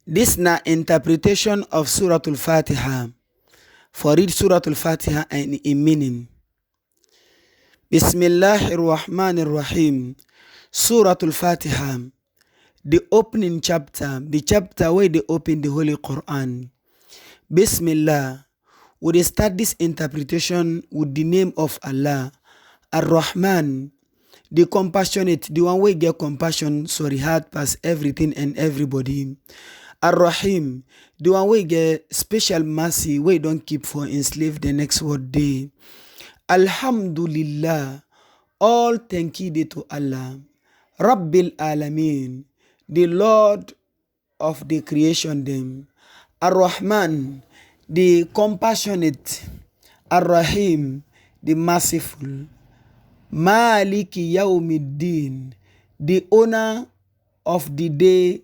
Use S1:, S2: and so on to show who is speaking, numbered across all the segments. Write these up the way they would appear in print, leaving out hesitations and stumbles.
S1: This na interpretation of Surah Al-Fatiha. For read Surah Al-Fatiha and in meaning. Bismillahir Rahmanir Rahim. Surah Al-Fatiha. The opening chapter, the chapter where they open the Holy Quran. Bismillah. We will start this interpretation with the name of Allah. Ar-Rahman, the compassionate, the one way get compassion, sorry, heart past everything and everybody. Ar-Rahim, the one way get special mercy, we don't keep for enslave the next word day. Alhamdulillah, all thank you to Allah. Rabbil Alameen, the Lord of the creation them. Ar-Rahman, the compassionate. Ar-Rahim, the merciful. Maliki Yawmiddin, the owner of the day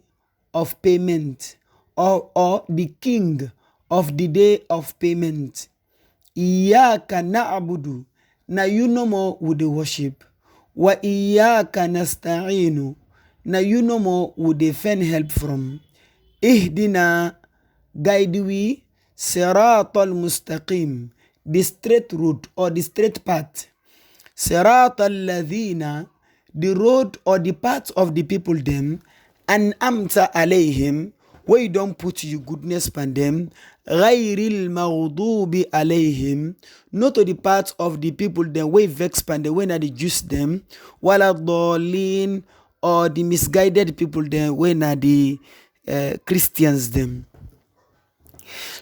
S1: of payment, or the king of the day of payment. Iyaka na'budu, na you no more with the worship. Wa iyaka nasta'inu, na you no more with the find help from. Ihdina, guide we, siratal mustaqim, the straight road or the straight path. Siratal ladhina, the road or the path of the people them, and amta alayhim, where you don't put your goodness upon them, ghayril maghdubi alayhim, not to the path of the people them, way vex upon them, when they juice them, wala dhalin, or the misguided people them, when the Christians them.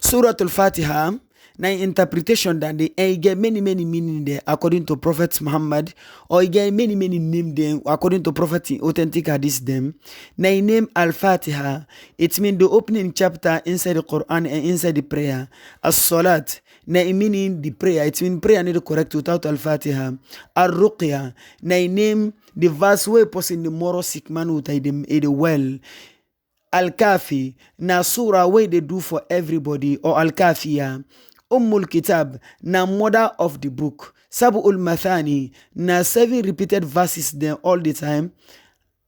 S1: Surah Al-Fatiha, na interpretation that they get many meaning there according to Prophet Muhammad, or get many name them according to Prophet authentic hadith them. Na name Al-Fatiha, it means the opening chapter inside the Quran and inside the prayer. As-Salat, na meaning the prayer, it means prayer need to correct without Al-Fatiha. Al-Ruqya, na name the verse where person the moral sick man with the well. Al-Kafi, na surah where they do for everybody, or Al-Kafiya. Kitab, na mother of the book. Sab'ul Mathani, na 7 repeated verses there all the time.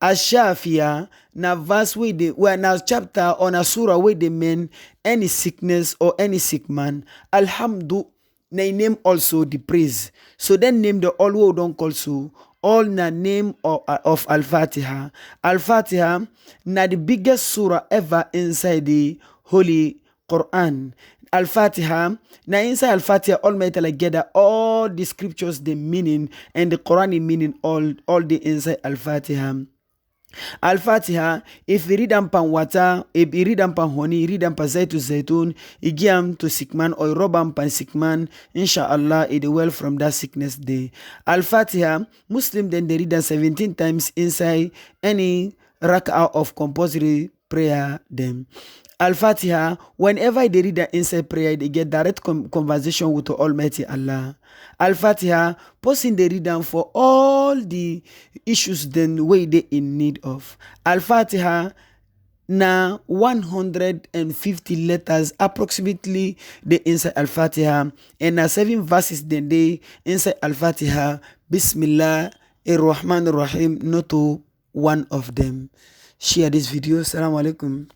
S1: Ash-Shafiya, na verse where na chapter or na surah where they mean any sickness or any sick man. Alhamdu, na name also the praise. So then name the all who don't call so. All na name of Al-Fatiha. Al-Fatiha, na the biggest surah ever inside the Holy Quran. Al-Fatiha, na inside Al-Fatiha, Almighty like gather all the scriptures, the meaning, and the Quran meaning, all the inside Al-Fatiha. Al-Fatiha, if you read them pan water, if you read them pan honey, read them pan zaitun, you give them to sick man, or rub them pan sick man, inshallah, it well from that sickness day. Al-Fatiha, Muslim then they read them 17 times inside any rak'ah of compulsory prayer them. Al-Fatiha, whenever they read the inside prayer, they get direct conversation with the Almighty Allah. Al-Fatiha, posting the read them for all the issues then way they in need of. Al-Fatiha, na 150 letters approximately the inside Al-Fatiha, and na 7 verses then they inside Al-Fatiha. Bismillah ar-Rahman ar-Rahim, not to one of them. Share this video. Assalamu alaikum.